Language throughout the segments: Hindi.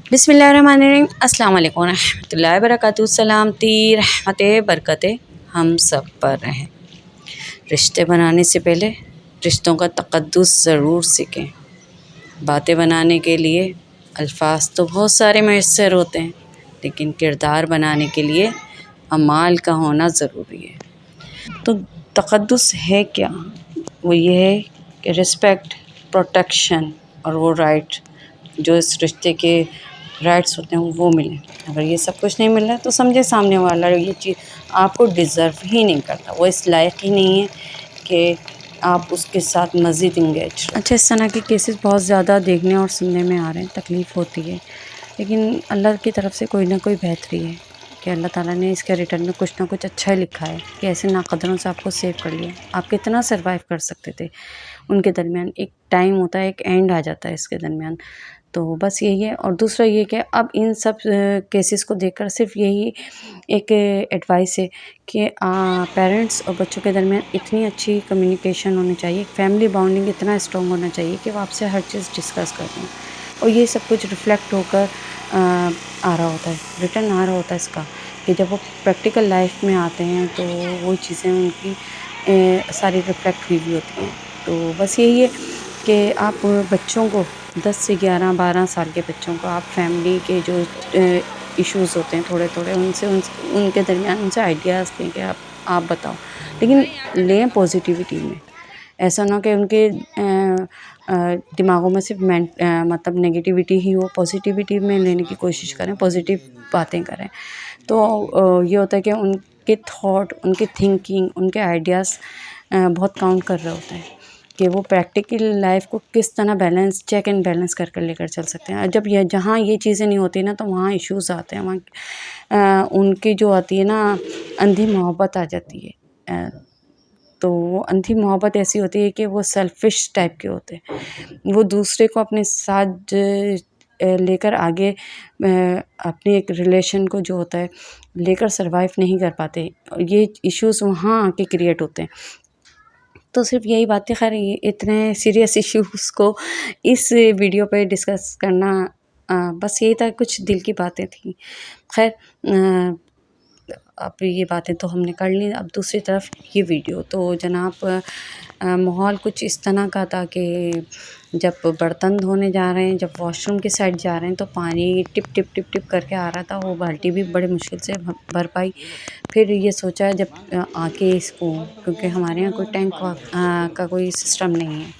बिस्मिल्लाहिर्रहमानिर्रहीम, अस्सलाम वालेकुम रहमतुल्लाहि वबरकातुहू। सलामती रहमतें बरकतें हम सब पर रहें। रिश्ते बनाने से पहले रिश्तों का तक़द्दुस ज़रूर सीखें। बातें बनाने के लिए अल्फाज तो बहुत सारे मैसर होते हैं, लेकिन किरदार बनाने के लिए अमाल का होना ज़रूरी है। तो तक़द्दुस है क्या? वो ये है कि रिस्पेक्ट, प्रोटेक्शन और वो राइट जो इस रिश्ते के राइट्स होते हैं वो मिलें। अगर ये सब कुछ नहीं मिल रहा है तो समझे सामने वाला ये चीज़ आपको डिज़र्व ही नहीं करता, वो इस लायक ही नहीं है कि आप उसके साथ मज़ीद इंगेज। अच्छा, इस तरह के केसेस बहुत ज़्यादा देखने और सुनने में आ रहे हैं, तकलीफ़ होती है, लेकिन अल्लाह की तरफ से कोई ना कोई बेहतरी है कि अल्लाह ताला ने इसके रिटर्न में कुछ ना कुछ अच्छा ही लिखा है कि ऐसे नाक़दरों से आपको सेव कर लिया। आप कितना सर्वाइव कर सकते थे उनके दरमियान। एक टाइम होता है, एक एंड आ जाता है इसके दरमियान। तो बस यही है। और दूसरा ये कि अब इन सब केसेस को देखकर सिर्फ यही एक एडवाइस है कि पेरेंट्स और बच्चों के दरमियान इतनी अच्छी कम्युनिकेशन होनी चाहिए, फैमिली बॉन्डिंग इतना स्ट्रॉन्ग होना चाहिए कि वो आपसे हर चीज़ डिस्कस कर रहे हैं और ये सब कुछ रिफ़्लेक्ट होकर आ रहा होता है, रिटर्न आ रहा होता है इसका कि जब वो प्रैक्टिकल लाइफ में आते हैं तो वो चीज़ें उनकी सारी रिफ़्लेक्ट हुई होती हैं। तो बस यही है कि आप बच्चों को 10 से 11-12 साल के बच्चों को आप फैमिली के जो इश्यूज़ होते हैं थोड़े-थोड़े उनसे उनके दरमियान उनसे आइडियाज़ लें कि आप बताओ, लेकिन लें पॉजिटिविटी में। ऐसा ना कि उनके दिमागों में सिर्फ मतलब नेगेटिविटी ही हो, पॉजिटिविटी में लेने की कोशिश करें, पॉजिटिव बातें करें। तो ये होता है कि उनके थॉट, उनकी थिंकिंग, उनके आइडियाज़ बहुत काउंट कर रहे होते हैं कि वो प्रैक्टिकल लाइफ को किस तरह बैलेंस, चेक एंड बैलेंस कर कर लेकर चल सकते हैं। जब ये जहाँ ये चीज़ें नहीं होती ना तो वहाँ इश्यूज़ आते हैं, वहाँ उनकी जो आती है ना अंधी मोहब्बत आ जाती है। तो वो अंधी मोहब्बत ऐसी होती है कि वो सेल्फ़िश टाइप के होते हैं। वो दूसरे को अपने साथ लेकर आगे अपनी एक रिलेशन को जो होता है लेकर सर्वाइव नहीं कर पाते। ये इश्यूज़ वहाँ आके क्रिएट होते हैं। तो सिर्फ यही बात थी। ख़ैर ये इतने सीरियस इश्यूज़ को इस वीडियो पे डिस्कस करना बस यही था, कुछ दिल की बातें थी। ख़ैर अब ये बातें तो हमने कर ली, अब दूसरी तरफ ये वीडियो तो जनाब माहौल कुछ इस तरह का था कि जब बर्तन धोने जा रहे हैं, जब वॉशरूम की साइड जा रहे हैं तो पानी टिप टिप टिप टिप करके आ रहा था। वो बाल्टी भी बड़ी मुश्किल से भर पाई। फिर ये सोचा जब आके इसको, क्योंकि हमारे यहाँ कोई टैंक का कोई सिस्टम नहीं है,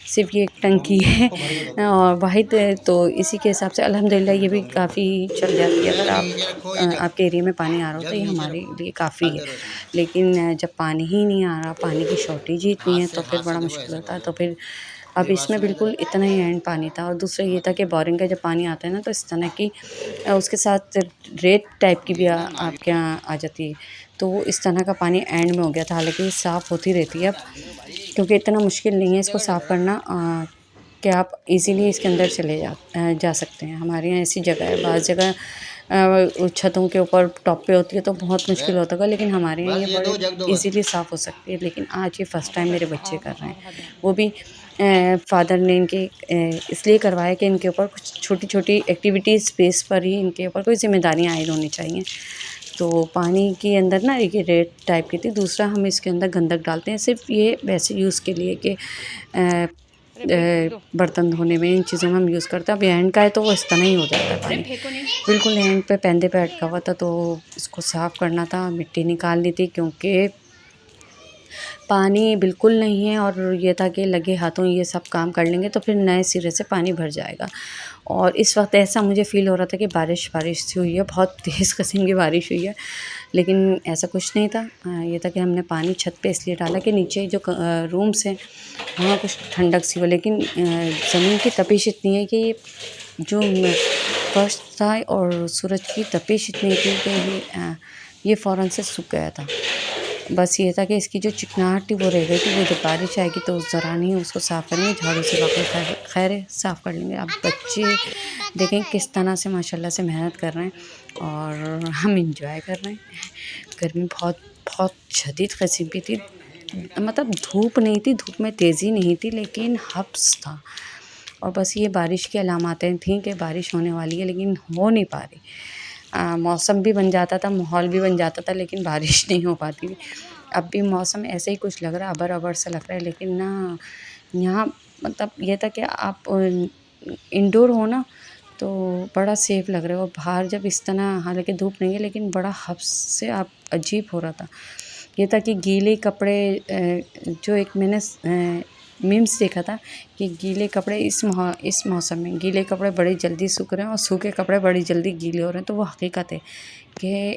सिर्फ ये एक टंकी है और वाहिद, तो इसी के हिसाब से अल्हम्दुलिल्लाह ये भी काफ़ी चल जाती है। अगर आपके एरिया में पानी आ रहा हो तो ये हमारे लिए काफ़ी है। लेकिन जब पानी ही नहीं आ रहा, पानी की शॉर्टेज ही इतनी है तो फिर बड़ा मुश्किल होता है। तो फिर अब इसमें बिल्कुल इतना ही एंड पानी था। और दूसरा ये था कि बोरिंग का जब पानी आता है ना तो इस तरह की उसके साथ रेत टाइप की भी आपके यहाँ आ जाती है। तो वो इस तरह का पानी एंड में हो गया था। हालाँकि साफ़ होती रहती है अब, क्योंकि इतना मुश्किल नहीं है इसको साफ़ करना कि आप इजीली इसके अंदर चले जा सकते हैं। हमारे यहाँ ऐसी जगह है, बाज़ जगह छतों के ऊपर टॉप पे होती है तो बहुत मुश्किल होता होगा, लेकिन हमारे यहाँ ये बड़े इजीली साफ़ हो सकती है। लेकिन आज ये फ़र्स्ट टाइम मेरे बच्चे कर रहे हैं, वो भी फ़ादर ने इनके इसलिए करवाया कि इनके ऊपर कुछ छोटी-छोटी एक्टिविटीज़ बेस पर ही इनके ऊपर कोई ज़िम्मेदारियाँ आयद होनी चाहिए। तो पानी के अंदर ना ये रेत टाइप की थी। दूसरा हम इसके अंदर गंदक डालते हैं सिर्फ़ ये वैसे यूज़ के लिए कि बर्तन धोने में, इन चीज़ों में हम यूज़ करते हैं। अब हैंड का है तो वो इस तरह ही हो जाता है पानी, बिल्कुल हैंड पे पैंदे पे अटका हुआ था। तो इसको साफ़ करना था, मिट्टी निकालनी थी, क्योंकि पानी बिल्कुल नहीं है। और ये था कि लगे हाथों ये सब काम कर लेंगे तो फिर नए सिरे से पानी भर जाएगा। और इस वक्त ऐसा मुझे फ़ील हो रहा था कि बारिश सी हुई है, बहुत तेज़ किस्म की बारिश हुई है, लेकिन ऐसा कुछ नहीं था। ये था कि हमने पानी छत पे इसलिए डाला कि नीचे जो रूम्स हैं वहाँ कुछ ठंडक सी हो, लेकिन ज़मीन की तपिश इतनी है कि जो फर्श था और सूरज की तपिश इतनी थी कि ये फ़ौरन से सूख गया था। बस ये था कि इसकी जो चिकनाहट थी वो रह गई थी। वो जब बारिश आएगी तो उस दौरान ही उसको साफ़ करेंगे, झाड़ू से बाकी खैर है साफ़ कर लेंगे। अब बच्चे देखें किस तरह से माशाल्लाह से मेहनत कर रहे हैं और हम इंजॉय कर रहे हैं। गर्मी बहुत बहुत शदीद किस्म की थी, मतलब धूप नहीं थी, धूप में तेज़ी नहीं थी, लेकिन हब्स था। और बस ये बारिश की अलामातें थीं कि बारिश होने वाली है, लेकिन हो नहीं पा रही। मौसम भी बन जाता था, माहौल भी बन जाता था, लेकिन बारिश नहीं हो पाती थी। अब भी मौसम ऐसे ही कुछ लग रहा है, अबर-अबर सा लग रहा है, लेकिन ना यहाँ मतलब ये था कि आप इंडोर हो ना तो बड़ा सेफ़ लग रहा है, और बाहर जब इस तरह हालाँकि धूप नहीं है, लेकिन बड़ा हब्स से आप अजीब हो रहा था। ये था कि गीले कपड़े जो एक मैंने मीम्स देखा था कि गीले कपड़े इस मौसम में गीले कपड़े बड़ी जल्दी सूख रहे हैं और सूखे कपड़े बड़ी जल्दी गीले हो रहे हैं, तो वो हकीकत है कि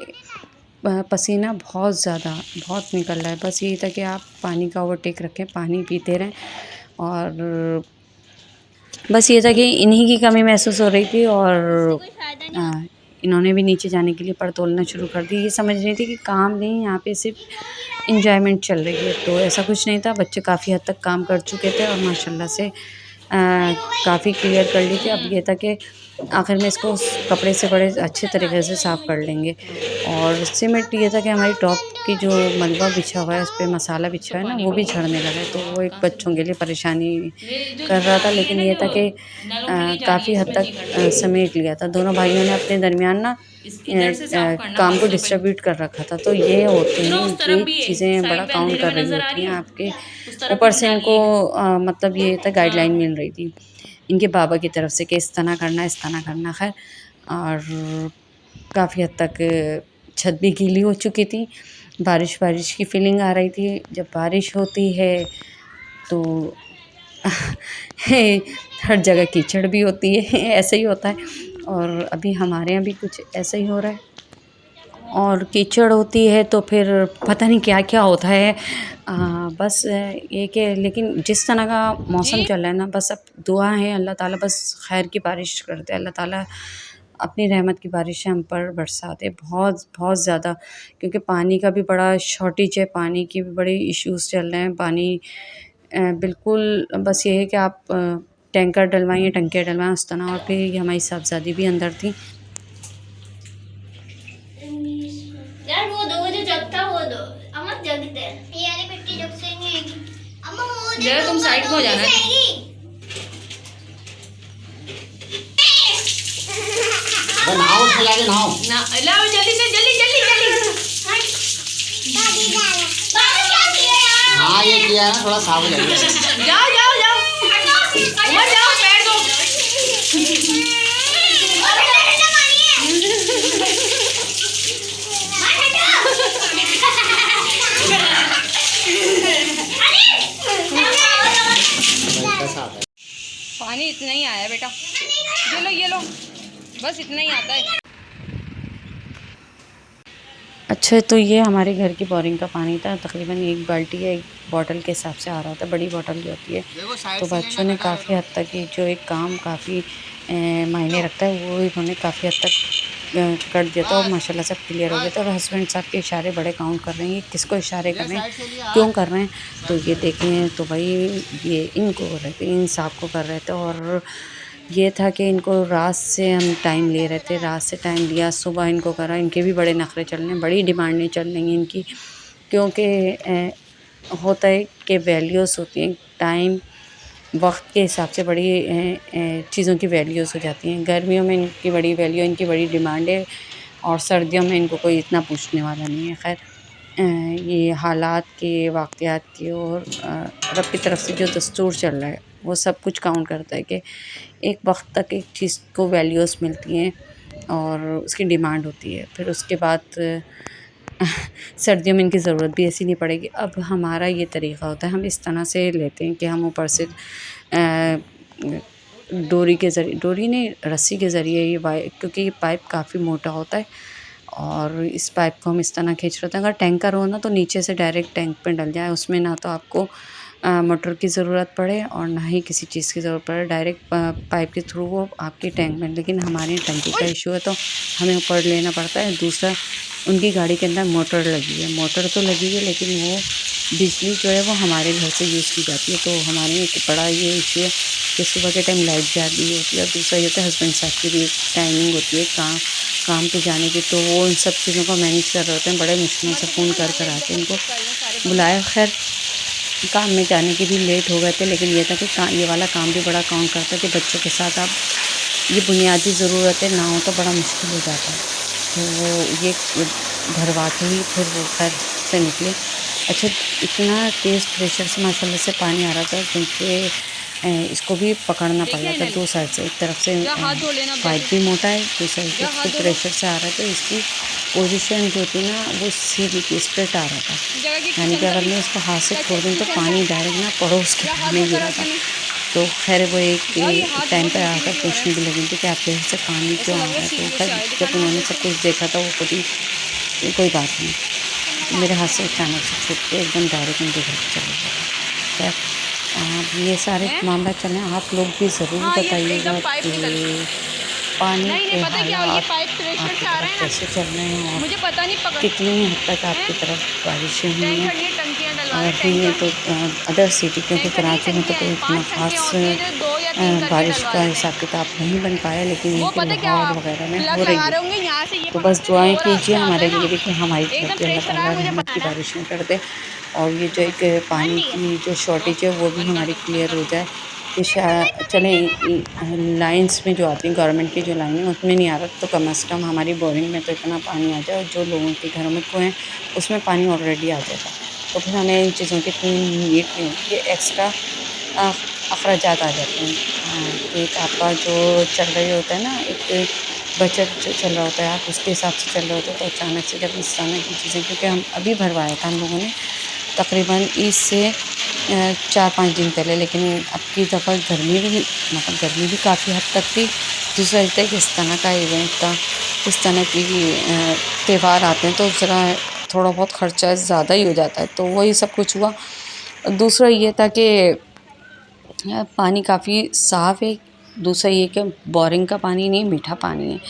पसीना बहुत निकल रहा है। बस यही था कि आप पानी का ओवरटेक रखें, पानी पीते रहें, और बस ये था कि इन्हीं की कमी महसूस हो रही थी, और इन्होंने भी नीचे जाने के लिए पड़तोलना शुरू कर दी। ये समझ रही थी कि काम नहीं, यहाँ पे सिर्फ एंजॉयमेंट चल रही है, तो ऐसा कुछ नहीं था। बच्चे काफ़ी हद तक काम कर चुके थे और माशाल्लाह से काफ़ी क्लियर कर ली थी। अब ये था कि आखिर में इसको कपड़े से बड़े अच्छे तरीके से साफ़ कर लेंगे। और सीमेंट ये था कि हमारी टॉप की जो मलबा बिछा हुआ है, उस पर मसाला बिछा है ना, वो भी झड़ने लगा है, तो वो एक बच्चों के लिए परेशानी कर रहा था। लेकिन ये था कि काफ़ी हद तक समेट लिया था। दोनों भाइयों ने अपने दरमियान ना काम को डिस्ट्रीब्यूट कर रखा था, तो ये होते हैं, ये चीज़ें बड़ा काउंट कर रही होती हैं आपके ऊपर से। इनको मतलब ये था गाइडलाइन मिल रही थी इनके बाबा की तरफ से कि इस तरह करना, इस तरह करना। खैर, और काफ़ी हद तक छत भी गीली हो चुकी थी, बारिश की फीलिंग आ रही थी। जब बारिश होती है तो हर जगह कीचड़ भी होती है, ऐसे ही होता है, और अभी हमारे यहाँ भी कुछ ऐसा ही हो रहा है। और कीचड़ होती है तो फिर पता नहीं क्या-क्या होता है। बस ये कि लेकिन जिस तरह का मौसम चल रहा है ना, बस अब दुआ है अल्लाह ताला बस खैर की बारिश कर दे। अल्लाह ताला अपनी रहमत की बारिशें हम पर बरसा दे, बहुत ज़्यादा, क्योंकि पानी का भी बड़ा शॉर्टेज है, पानी की भी बड़े इश्यूज़ चल रहे हैं। पानी बिल्कुल बस ये है कि आप टैंकर डलवाएँ, टंकियाँ डलवाएँ उस तरह। और फिर ये हमारी साहबज़ादी भी अंदर थी। यार वो दो जो जग था वो दो अमर जग दे ये वाली मिट्टी जग से नहीं आएगी अम्मा वो दे जरा तुम साइड में हो जाना। नाव चला के नाव ना लाओ जल्दी से, जल्दी जल्दी जल्दी। दादी डाला बाबा क्या किया यार हाँ ये किया है ना, थोड़ा साफ हो जाएगा। जाओ जाओ जाओ, उमर जाओ, पैर दो। पानी इतना ही आया बेटा, ये लो बस इतना ही आता है। अच्छा, तो ये हमारे घर की बोरिंग का पानी था, तकरीबन एक बाल्टी या एक बॉटल के हिसाब से आ रहा होता है, बड़ी बॉटल जो होती है। तो बच्चों ने काफ़ी हद तक ये जो एक काम काफ़ी मायने रखता है, वो इन्होंने काफ़ी हद तक कर दिया था, और माशाल्लाह सब क्लियर हो गया था। और हस्बैंड साहब के इशारे बड़े काउंट कर रहे हैं, किसको इशारे कर रहे हैं, क्यों कर रहे हैं, तो ये देखें तो भाई ये इनको कर रहे थे, इन साहब को कर रहे थे। और ये था कि इनको रात से हम टाइम ले रहे थे, रात से टाइम लिया, सुबह इनको करा। इनके भी बड़े नखरे चल रहे हैं, बड़ी डिमांडें चल रही हैं इनकी, क्योंकि होता है कि वैल्यूज़ होती हैं, टाइम वक्त के हिसाब से बड़ी चीज़ों की वैल्यूज़ हो जाती हैं। गर्मियों में इनकी बड़ी वैल्यू, इनकी बड़ी डिमांड है, और सर्दियों में इनको कोई इतना पूछने वाला नहीं है। खैर, ये हालात के, वाक़यात के, और रब की तरफ से जो दस्तूर चल रहा है, वो सब कुछ काउंट करता है कि एक वक्त तक एक चीज़ को वैल्यूज़ मिलती हैं और उसकी डिमांड होती है, फिर उसके बाद सर्दियों में इनकी ज़रूरत भी ऐसी नहीं पड़ेगी। अब हमारा ये तरीक़ा होता है, हम इस तरह से लेते हैं कि हम ऊपर से डोरी के ज़रिए, डोरी नहीं, रस्सी के ज़रिए ये क्योंकि ये पाइप काफ़ी मोटा होता है, और इस पाइप को हम इस तरह खींच रहे थे। अगर टैंकर हो ना तो नीचे से डायरेक्ट टैंक पे डल जाए, उसमें ना तो आपको मोटर की ज़रूरत पड़े और ना ही किसी चीज़ की ज़रूरत पड़े, डायरेक्ट पाइप के थ्रू वो आपकी टैंक में। लेकिन हमारे टंकी का इशू है तो हमें ऊपर लेना पड़ता है। दूसरा, उनकी गाड़ी के अंदर मोटर लगी है, मोटर तो लगी है, लेकिन वो बिजली जो है वो हमारे घर से यूज़ की जाती है। तो हमारे एक बड़ा ये इशू है कि सुबह के टाइम लाइट जाती होती है, और दूसरा ये होता है हस्बैंड साहब की भी एक टाइमिंग होती है काम पे जाने की, तो वो इन सब चीज़ों को मैनेज कर रहे होते हैं। बड़े मुश्किल से फ़ोन कर आते हैं, इनको बुलाया। खैर, काम में जाने के भी लेट हो गए थे, लेकिन ये था कि ये वाला काम भी बड़ा काउंट करता है कि बच्चों के साथ आप ये बुनियादी ज़रूरतें ना हो तो बड़ा मुश्किल हो जाता है। तो ये भरवा के ही फिर वो घर से निकले। अच्छा, इतना तेज़ प्रेशर से माशाल्लाह से पानी आ रहा था, क्योंकि इसको भी पकड़ना पड़ रहा था 2 साइड से। एक तरफ से पाइप भी मोटा है, दूसरी साइड से प्रेशर से आ रहा था। इसकी पोजीशन जो थी ना वो सीधी थी, स्ट्रेट आ रहा था, यानी कि अगर मैं इसको हाथ से छोड़ दूँ तो पानी डायरेक्ट ना पड़ोस के घर में गिरा था। तो खैर वो एक टाइम पर आकर पूछने भी लगी थी कि आपके यहाँ से पानी क्यों आ रहा है। तो खैर जब उन्होंने सब कुछ देखा था वो खुद ही कोई बात नहीं, मेरे हाथ से अचानक से छूट के एकदम डायरेक्ट उनके घर चले गए। खैर ये सारे मामला चलें, आप लोग भी ज़रूर बताइएगा कि पानी के हालात आपकी तरफ कैसे चल रहे हैं और मुझे पता नहीं कितनी हद तक आपकी तरफ बारिशें हुई हैं। और हुई हैं तो अदर सिटी, क्योंकि कराची में तो कोई इतना ख़ास बारिश का हिसाब किताब नहीं बन पाया, लेकिन ये कि लाहौर वगैरह में हो रही है। तो बस दुआएं कीजिए हमारे लिए भी कि हमारी तरफ भी अल्लाह ताला रहमत की बारिशें कर दे, और ये जो एक पानी की जो शॉर्टेज है वो भी हमारी क्लियर हो जाए। कि चलें लाइंस में जो आती हैं गवर्नमेंट की जो लाइनें उसमें नहीं आ रहा, तो कम से कम हमारी बोरिंग में तो इतना पानी आ जाए, और जो लोगों के घरों में कुएँ उसमें पानी ऑलरेडी आ जाएगा। तो फिर हमें इन चीज़ों की इतनी नीड नहीं होती है, एक्स्ट्रा अखराजात आ जाते हैं। एक आपका जो चल रही होता है ना, एक बजट जो चल रहा होता है, आप उसके हिसाब से चल रहे होते हैं। तो अचानक से जब इस तरह की चीज़ें, क्योंकि हम अभी भरवाया था हम लोगों ने तकरीबन ईद से 4-5 दिन पहले, लेकिन अब की दफ़ा गर्मी भी काफ़ी हद तक थी। दूसरा ये था कि इस तरह का इवेंट था, इस तरह की त्यौहार आते हैं तो ज़रा थोड़ा बहुत ख़र्चा ज़्यादा ही हो जाता है, तो वही सब कुछ हुआ। दूसरा ये था कि पानी काफ़ी साफ़ है। दूसरा ये कि बोरिंग का पानी नहीं, मीठा पानी है।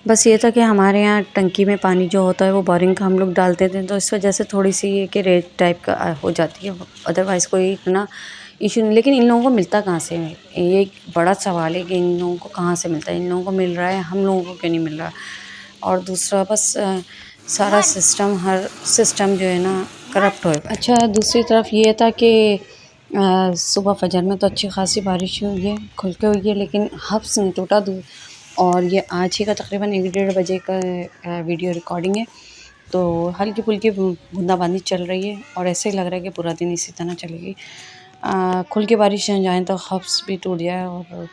बस ये था कि हमारे यहाँ टंकी में पानी जो होता है वो बोरिंग का हम लोग डालते थे, तो इस वजह से थोड़ी सी ये कि रेट टाइप का हो जाती है। अदरवाइज़ कोई इतना इशू नहीं। लेकिन इन लोगों को मिलता कहाँ से है, ये एक बड़ा सवाल है कि इन लोगों को कहाँ से मिलता है। इन लोगों को मिल रहा है, हम लोगों को क्यों नहीं मिल रहा। और दूसरा बस सारा हर सिस्टम जो है ना करप्ट हो। अच्छा, दूसरी तरफ ये था कि सुबह फजर में तो अच्छी खासी बारिश हुई है, खुल के हुई है, लेकिन हब्स नहीं टूटा। और ये आज ही का तकरीबन 1-1:30 बजे का वीडियो रिकॉर्डिंग है। तो हल्की फुल्की बूंदाबांदी चल रही है, और ऐसे ही लग रहा है कि पूरा दिन इसी तरह चलेगी। खुल के बारिश न जाए तो हब्स भी टूट जाए, और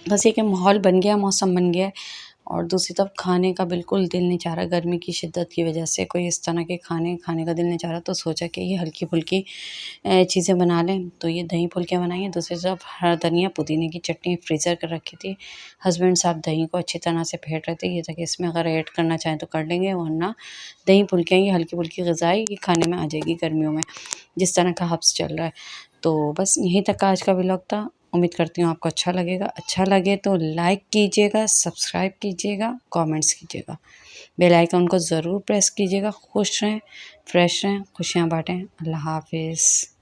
बस ये कि माहौल बन गया, मौसम बन गया है। और दूसरी तरफ खाने का बिल्कुल दिल नहीं चाह रहा, गर्मी की शिद्दत की वजह से कोई इस तरह के खाने का दिल नहीं चाह रहा। तो सोचा कि ये हल्की फुल्की चीज़ें बना लें, तो ये दही फुल्कियाँ बनाई हैं। दूसरी तरफ हरा धनिया पुदीने की चटनी फ्रीज़र कर रखी थी। हस्बैंड साहब दही को अच्छी तरह से फेंट रहे थे, ये था कि इसमें अगर ऐड करना चाहें तो कर लेंगे, वरना दही फुल्कियाँ ये हल्की फुल्की ग़िज़ाएँ ये खाने में आ जाएगी गर्मियों में, जिस तरह का हब्स चल रहा है। तो बस यहीं तक का आज का व्लॉग था। उम्मीद करती हूँ आपको अच्छा लगेगा। अच्छा लगे तो लाइक कीजिएगा, सब्सक्राइब कीजिएगा, कमेंट्स कीजिएगा, बेल आइकन को ज़रूर प्रेस कीजिएगा। खुश रहें, फ्रेश रहें, खुशियाँ बाँटें। अल्लाह हाफ़िज़।